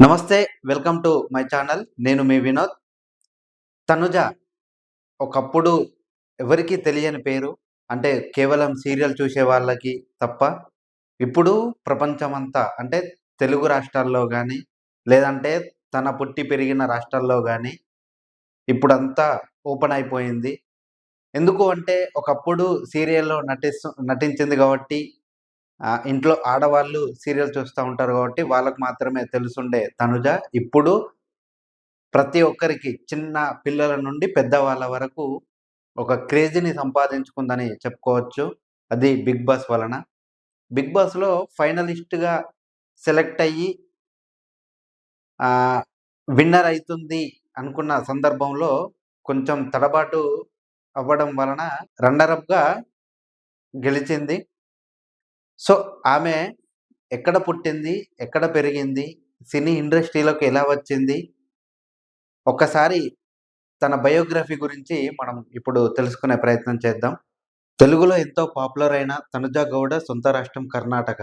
నమస్తే. Welcome to my channel. నేను మీ వినోద్. తనుజ ఒకప్పుడు ఎవరికీ తెలియని పేరు. అంటే కేవలం సీరియల్ చూసే వాళ్ళకి తప్ప. ఇప్పుడు ప్రపంచమంతా అంటే తెలుగు రాష్ట్రాల్లో గాని, లేదంటే తన పుట్టి పెరిగిన రాష్ట్రాల్లో గాని ఇప్పుడంతా ఓపెన్ అయిపోయింది. ఎందుకు అంటే ఒకప్పుడు సీరియల్‌లో నటించింది గాబట్టి ఇంట్లో ఆడవాళ్ళు సీరియల్ చూస్తా ఉంటారు గాబట్టి వాళ్ళకి మాత్రమే తెలిసుండే తనుజ ఇప్పుడు ప్రతి ఒక్కరికి చిన్న పిల్లల నుండి పెద్దవాళ్ళ వరకు ఒక క్రేజీని సంపాదించుకుందని చెప్పుకోవచ్చు. అది 'బిగ్ బాస్' వలన. 'బిగ్ బాస్‌లో' ఫైనలిస్ట్‌గా సెలెక్ట్ అయ్యి ఆహ్, విన్నర్ అయితుంది అనుకున్న సందర్భంలో కొంచెం తడబాటు అవ్వడం వలన రన్నర్ అప్‌గా గెలిచింది. సో, ఆమె ఎక్కడ పుట్టింది? ఎక్కడ పెరిగింది? సినీ ఇండస్ట్రీలోకి ఎలా వచ్చింది? ఒక్కసారి తన బయోగ్రఫీ గురించి మనం ఇప్పుడు తెలుసుకునే ప్రయత్నం చేద్దాం. తెలుగులో ఎంతో పాపులర్ అయిన తనుజ గౌడ సొంత రాష్ట్రం కర్ణాటక.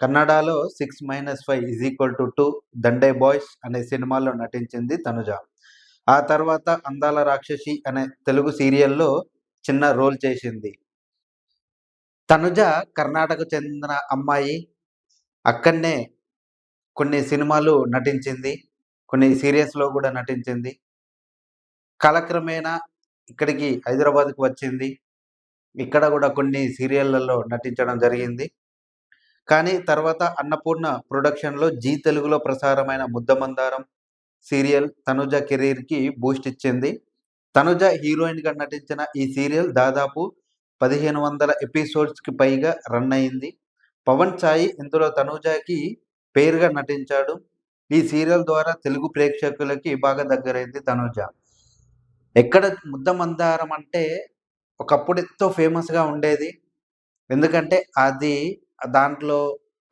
కన్నడలో 6-5 = 2 దండే బాయ్స్ అనే సినిమాలో నటించింది తనుజ. ఆ తర్వాత అందాల రాక్షసి అనే తెలుగు సీరియల్‌లో చిన్న రోల్ చేసింది. తనుజ కర్ణాటకకు చెందిన అమ్మాయి. అక్కడనే కొన్ని సినిమాలు నటించింది. కొన్ని సీరియల్స్‌లో గూడా నటించింది. కాలక్రమేణా ఇక్కడికి హైదరాబాద్‌కి వచ్చింది. ఇక్కడ గూడా కొన్ని సీరియల్‌లలో నటించడం జరిగింది. కానీ తర్వాత అన్నపూర్ణ ప్రొడక్షన్‌లో జీ తెలుగులో ప్రసారమైన 'ముద్దమందారం' సీరియల్ తనుజ కెరీర్‌కి బూస్ట్ ఇచ్చింది. తనుజ హీరోయిన్‌గా నటించిన ఈ సీరియల్ దాదాపు 1500 ఎపిసోడ్స్‌కి పైగా రన్ అయింది. పవన్ సాయి ఇందులో తనూజకి పేరుగా నటించాడు. ఈ సీరియల్ ద్వారా తెలుగు ప్రేక్షకులకి బాగా దగ్గరైంది తనూజ. ఎక్కడ 'ముద్దమందారం' అంటే ఒకప్పుడు ఎంతో ఫేమస్‌గా ఉండేది. ఎందుకంటే అది దాంట్లో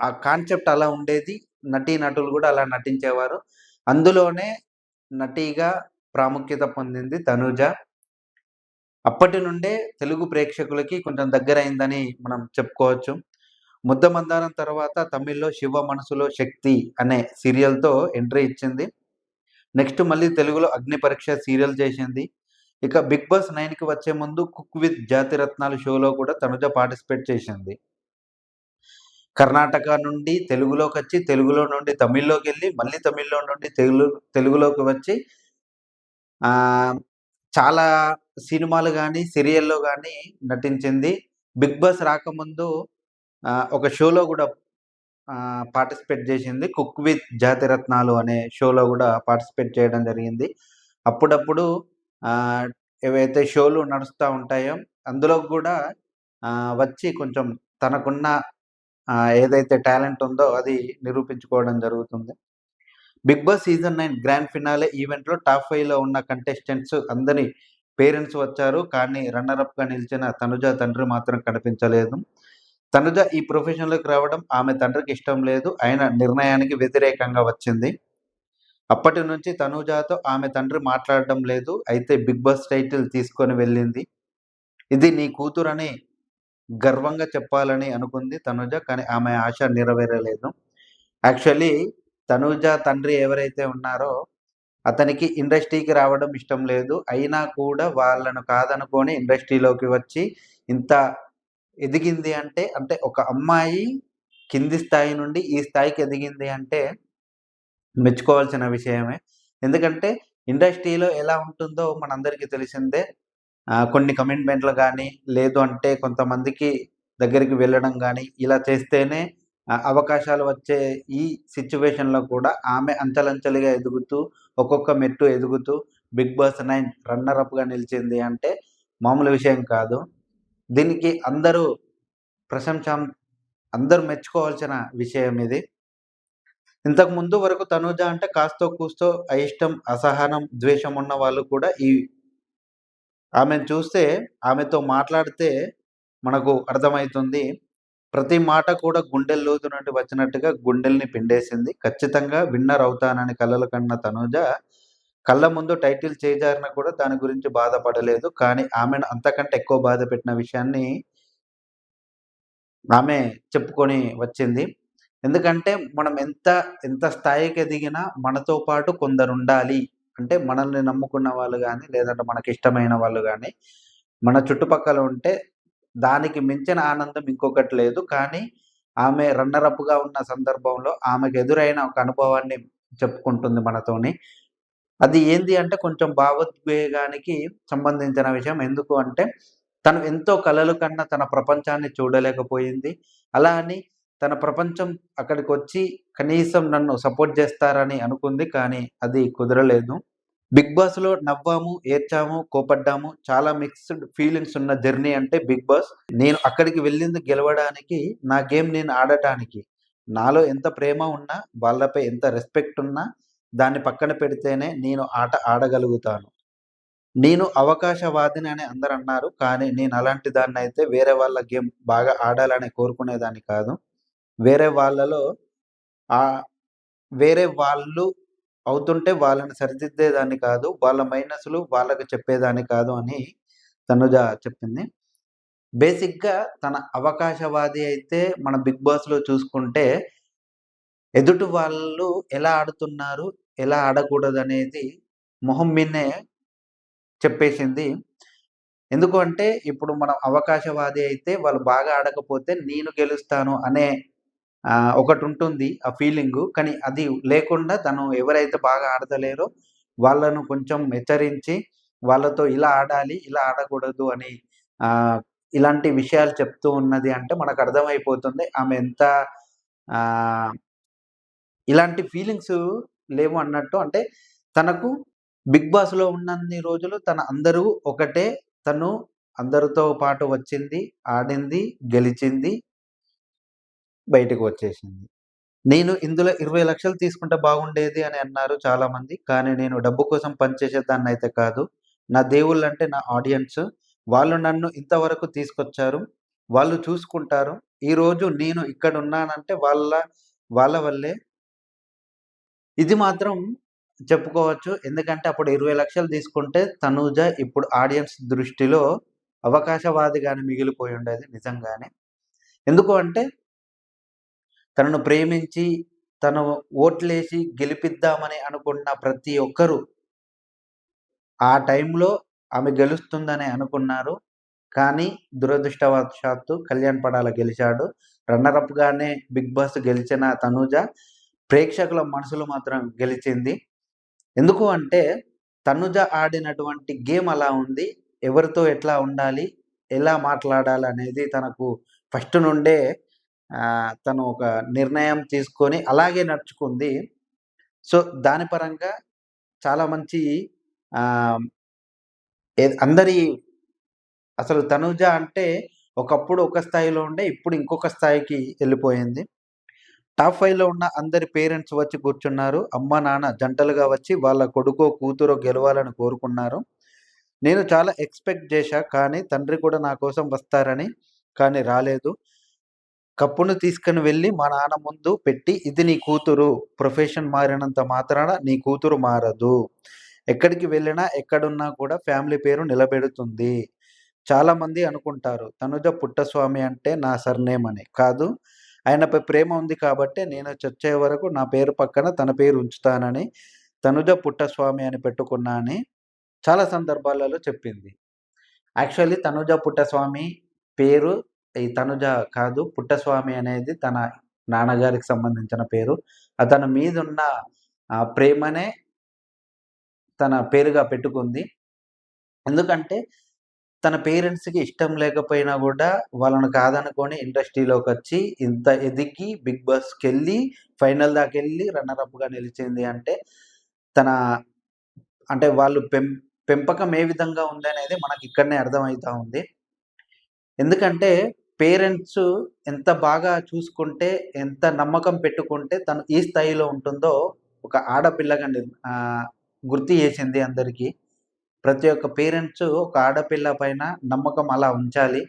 ఆ కాన్సెప్ట్ అలా ఉండేది. నటీనటులు గూడా అలా నటించేవారు. అందులోనే నటిగా ప్రాముఖ్యత పొందింది తనూజ. అప్పటి నుండే తెలుగు ప్రేక్షకులకి కొంచెం దగ్గరైందని మనం చెప్పుకోవచ్చు. 'ముద్దమందారం' తర్వాత తమిళ్‌లో 'శివ మనసులో శక్తి' అనే సీరియల్‌తో ఎంట్రీ ఇచ్చింది. నెక్స్ట్ మళ్ళీ తెలుగులో 'అగ్నిపరీక్ష' సీరియల్ చేసింది. ఇక 'బిగ్ బాస్ 9'కి వచ్చే ముందు 'కుక్ విత్ జాతిరత్నాలు' షోలో కూడా తనుజ పార్టిసిపేట్ చేసింది. కర్ణాటక నుండి తెలుగులోకొచ్చి, తెలుగులో నుండి తమిళ్‌లోకెళ్ళి, మళ్ళీ తమిళ్‌లో నుండి తెలుగులోకి వచ్చి ఆహ్, చాలా సినిమాలు గాని, సీరియల్‌లో గాని నటించింది. 'బిగ్ బాస్' రాకముందు ఒక షోలో గూడా పార్టిసిపేట్ జేసింది. 'కుక్ విత్ జాతిరత్నాలు' అనే షోలో గూడా పార్టిసిపేట్ చేయడం జరిగింది. అప్పుడప్పుడు ఆహ్, ఏవైతే షోలు నడుస్తా ఉంటాయో అందులో గూడా వచ్చి కొంచెం తనకున్న ఏదైతే టాలెంట్ ఉందో అది నిరూపించుకోవడం జరుగుతుంది. 'Bigg Boss' season 9 grand finale ఈవెంట్‌లో టాప్ 5లో ఉన్న కంటెస్టెంట్స్ అందరి పేరెంట్స్ వచ్చారు. కానీ రన్నర్ అప్‌గా నిలిచిన తనుజ తండ్రి మాత్రం కనిపించలేదు. తనుజ ఈ ప్రొఫెషన్‌లోకి రావడం ఆమె తండ్రికి ఇష్టం లేదు. ఆయన నిర్ణయానికి వ్యతిరేకంగా వచ్చింది. అప్పటి నుంచి తనూజతో ఆమె తండ్రి మాట్లాడడం లేదు. అయితే 'బిగ్ బాస్' టైటిల్ తీసుకొని వెళ్ళింది. ఇది నీ కూతురని గర్వంగా చెప్పాలని అనుకుంది తనుజ. కానీ ఆమె ఆశ నెరవేరలేదు. యాక్చువల్లీ తనూజ తండ్రి ఎవరైతే ఉన్నారో అతనికి ఇండస్ట్రీకి రావడం ఇష్టం లేదు. అయినా కూడా వాళ్ళను కాదనుకోని ఇండస్ట్రీలోకి వచ్చి ఇంత ఎదిగింది అంటే, అంటే ఒక అమ్మాయి కింది స్థాయి నుండి ఈ స్థాయికి ఎదిగింది అంటే మెచ్చుకోవాల్సిన విషయమే. ఎందుకంటే ఇండస్ట్రీలో ఎలా ఉంటుందో మనందరికీ తెలిసిందే. కొన్ని కమిట్మెంట్‌లు గాని, లేదు అంటే కొంతమందికి దగ్గరికి వెళ్ళడం గాని, ఇలా చేస్తేనే అవకాశాలు వచ్చే ఈ సిట్యుయేషన్‌లో కూడా ఆమె అంచెలంచెలుగా ఎదుగుతూ, ఒక్కొక్క మెట్టు ఎదుగుతూ 'బిగ్ బాస్ 9' రన్నర్ అప్‌గా నిలిచింది అంటే మామూలు విషయం కాదు. దీనికి ప్రశంసం అందరూ మెచ్చుకోవాల్సిన విషయం ఇది. ఇంతకు ముందు వరకు తనూజ అంటే కాస్తో కూస్తో అయిష్టం, అసహనం, ద్వేషం ఉన్న వాళ్ళు కూడా ఆమెను చూస్తే, ఆమెతో మాట్లాడితే మనకు అర్థమైతుంది. ప్రతి మాట కూడా గుండెల లోతు నుండి వచ్చినట్టుగా గుండెల్ని పిండేసింది. ఖచ్చితంగా విన్నర్ అవుతానని కలలు కన్న తనూజ కళ్ళ ముందు టైటిల్ చేజారినా కూడా దాని గురించి బాధపడలేదు. కానీ ఆమెను అంతకంటే ఎక్కువ బాధపెట్టిన విషయాన్ని ఆమె చెప్పుకొని వచ్చింది. ఎందుకంటే మనం ఎంత స్థాయికి ఎదిగినా మనతో పాటు కొందరుండాలి. అంటే మనల్ని నమ్ముకున్న వాళ్ళు గాని, లేదంటే మనకిష్టమైన వాళ్ళు గాని, మన చుట్టుపక్కల ఉంటే దానికి మించిన ఆనందం ఇంకొకటి లేదు. కానీ ఆమె రన్నర్ అప్‌గా ఉన్న సందర్భంలో ఆమెకెదురైన ఒక అనుభవాన్ని చెప్పుకుంటుంది మనతోని. అది ఏంది అంటే కొంచెం భావోద్వేగానికి సంబంధించిన విషయం. ఎందుకు అంటే తను ఎంతో కలలు కన్న తన ప్రపంచాన్ని చూడలేకపోయింది. అలా అని తన ప్రపంచం అక్కడికొచ్చి కనీసం నన్ను సపోర్ట్ జేస్తారని అనుకుంది. కానీ అది కుదరలేదు. 'బిగ్ బాస్‌లో' నవ్వాము, ఏడ్చాము, కోపడ్డాము. చాలా మిక్స్డ్ ఫీలింగ్స్ ఉన్న జర్నీ అంటే 'బిగ్ బాస్'. నేను అక్కడికి వెళ్ళింది గెలవడానికి, నా గేమ్ నేను ఆడటానికి. నాలో ఎంత ప్రేమ ఉన్నా, వాళ్ళపై ఎంత రెస్పెక్ట్ ఉన్నా, దాన్ని పక్కన పెడితేనే నేను ఆట ఆడగలుగుతాను. నేను అవకాశవాదిని అని అందరన్నారు. కానీ నేను అలాంటి దాన్నయితే వేరే వాళ్ళ గేమ్ బాగా ఆడాలని కోరుకునేదాన్ని కాదు. వేరే వాళ్ళలో ఆహ్, వేరే వాళ్ళు అవుతుంటే వాళ్ళని సరిదిద్దేదాన్ని కాదు. వాళ్ళ మైనస్‌లు వాళ్ళకి చెప్పేదాన్ని కాదు అని తనుజ చెప్పింది. బేసిక్‌గా తన అవకాశవాది అయితే మన 'బిగ్ బాస్‌లో' చూసుకుంటే ఎదుటి వాళ్ళు ఎలా ఆడుతున్నారు, ఎలా ఆడకూడదనేది మొహం మీదనే చెప్పేసింది. ఎందుకు అంటే ఇప్పుడు మనం అవకాశవాది అయితే వాళ్ళు బాగా ఆడకపోతే నేను గెలుస్తాను అనే ఒకటుంటుంది ఆ ఫీలింగు. కానీ అది లేకుండా తను ఎవరైతే బాగా ఆడతలేరో వాళ్ళను కొంచెం హెచ్చరించి వాళ్ళతో ఇలా ఆడాలి, ఇలా ఆడకూడదు అని ఆహ్, ఇలాంటి విషయాలు చెప్తూ ఉన్నది అంటే మనకర్థమైపోతుంది ఆమె ఎంత ఆహ్, ఇలాంటి ఫీలింగ్స్ లేవు అన్నట్టు. అంటే తనకు 'బిగ్ బాస్‌లో' ఉన్నన్ని రోజులు అందరూ ఒకటే. తను అందరితో పాటు వచ్చింది, ఆడింది, గెలిచింది, బయటకు వచ్చేసింది. నేను ఇందులో 20,00,000 తీసుకుంటే బాగుండేది అని అన్నారు చాలామంది. కానీ నేను డబ్బు కోసం పనిచేసేదాన్నయితే కాదు. నా దేవుళ్ళంటే నా ఆడియన్స్. వాళ్ళు నన్ను ఇంతవరకు తీసుకొచ్చారు. వాళ్ళు చూసుకుంటారు. ఈరోజు నేను ఇక్కడున్నానంటే వాళ్ళ వల్లే. ఇది మాత్రం చెప్పుకోవచ్చు. ఎందుకంటే అప్పుడు 20,00,000 తీసుకుంటే తనూజ ఇప్పుడు ఆడియన్స్ దృష్టిలో అవకాశవాదిగానే మిగిలిపోయుండేది నిజంగానే. ఎందుకు అంటే తనను ప్రేమించి, తను ఓట్లేసి గెలిపిద్దామని అనుకున్న ప్రతి ఒక్కరు ఆ టైంలో ఆమె గెలుస్తుందని అనుకున్నారు. కానీ దురదృష్టవశాత్తు కళ్యాణ్ పడాల గెలిచాడు. రన్నర్ అప్‌గానే 'బిగ్ బాస్' గెలిచిన తనూజ ప్రేక్షకుల మనసులు మాత్రం గెలిచింది. ఎందుకు అంటే తనుజ ఆడినటువంటి గేమ్ అలా ఉంది. ఎవరితో ఎట్లా ఉండాలి? ఎలా మాట్లాడాలనేది తనకు ఫస్ట్ నుండే తను ఒక నిర్ణయం తీసుకొని అలాగే నడుచుకుంది. సో, దాని పరంగా చాలా మంచి ఆహ్, అందరి అసలు తనుజ అంటే ఒకప్పుడు ఒక స్థాయిలో ఉండే ఇప్పుడు ఇంకొక స్థాయికి ఎళ్ళిపోయింది. టాప్ 5లో ఉన్న అందరి పేరెంట్స్ వచ్చి కూర్చున్నారు. అమ్మ, నాన్న జంటలుగా వచ్చి వాళ్ళ కొడుకో, కూతురో గెలవాలని కోరుకున్నారు. నేను చాలా ఎక్స్‌పెక్ట్ జేశా. కానీ తండ్రి కూడా నా కోసం వస్తారని. కానీ రాలేదు. కప్పును తీసుకొని వెళ్లి మా నాన్న ముందు పెట్టి, "ఇది నీ కూతురు. ప్రొఫెషన్ మారినంత మాత్రాన నీ కూతురు మారదు. ఎక్కడికి వెళ్ళినా, ఎక్కడున్నా కూడా ఫ్యామిలీ పేరు నిలబెడుతుంది." చాలామంది అనుకుంటారు, తనుజ పుట్టస్వామి అంటే నా సర్‌నేమ్ అని. కాదు. ఆయనపై ప్రేమ ఉంది కాబట్టే నేను చచ్చే వరకు నా పేరు పక్కన తన పేరు ఉంచుతానని, తనుజ పుట్టస్వామి అని పెట్టుకున్నా అని చాలా సందర్భాలలో చెప్పింది. యాక్చువల్లీ తనుజ పుట్టస్వామి పేరు ఈ తనుజ కాదు. పుట్టస్వామి అనేది తన నాన్నగారికి సంబంధించిన పేరు. అతని మీదున్న ప్రేమనే తన పేరుగా పెట్టుకుంది. ఎందుకంటే తన పేరెంట్స్‌కి ఇష్టం లేకపోయినా గూడా వాళ్ళని కాదనుకోని ఇండస్ట్రీలోకొచ్చి ఇంత ఎదిగి 'బిగ్ బాస్'కెళ్ళి ఫైనల్ దాకెళ్ళి రన్నర్ అప్‌గా నిలిచింది అంటే తన అంటే వాళ్ళు పెంపకం ఏ విధంగా ఉందనేది మనకిక్కడనే అర్థమైతా ఉంది. ఎందుకంటే పేరెంట్సు ఎంత బాగా చూసుకుంటే, ఎంత నమ్మకం పెట్టుకుంటే తను ఈ స్థాయిలో ఉంటుందో ఒక ఆడపిల్లగా గుర్తు చేసింది అందరికీ. ప్రతి ఒక్క పేరెంట్సు ఒక ఆడపిల్ల పైన నమ్మకం అలా ఉంచాలి.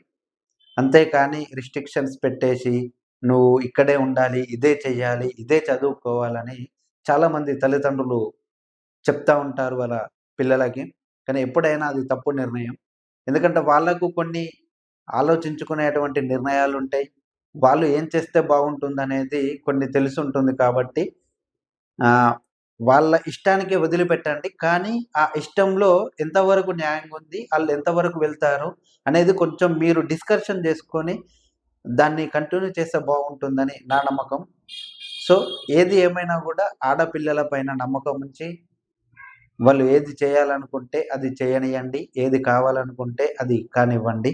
అంతేకానీ రిస్ట్రిక్షన్స్ పెట్టేసి, నువ్వు ఇక్కడే ఉండాలి, ఇదే చెయ్యాలి, ఇదే చదువుకోవాలని చాలామంది తల్లిదండ్రులు చెప్తా ఉంటారు వాళ్ళ పిల్లలకి. కానీ ఎప్పుడైనా అది తప్పు నిర్ణయం. ఎందుకంటే వాళ్ళకు కొన్ని ఆలోచించుకునేటువంటి నిర్ణయాలుంటాయి. వాళ్ళు ఏం చేస్తే బాగుంటుందనేది కొన్ని తెలిసుంటుంది కాబట్టి ఆహ్, వాళ్ళ ఇష్టానికే వదిలిపెట్టండి. కానీ ఆ ఇష్టంలో ఎంతవరకు న్యాయంగా ఉంది, ఆళ్ళు ఎంతవరకు వెళ్తారు అనేది కొంచెం మీరు డిస్కషన్ చేసుకొని దాన్ని కంటిన్యూ చేస్తే బాగుంటుందని నా నమ్మకం. సో, ఏది ఏమైనా గూడా ఆడపిల్లల పైన నమ్మకం ఉంచి, వాళ్ళు ఏది చేయాలనుకుంటే అది చేయనియండి. ఏది కావాలనుకుంటే అది కానివ్వండి.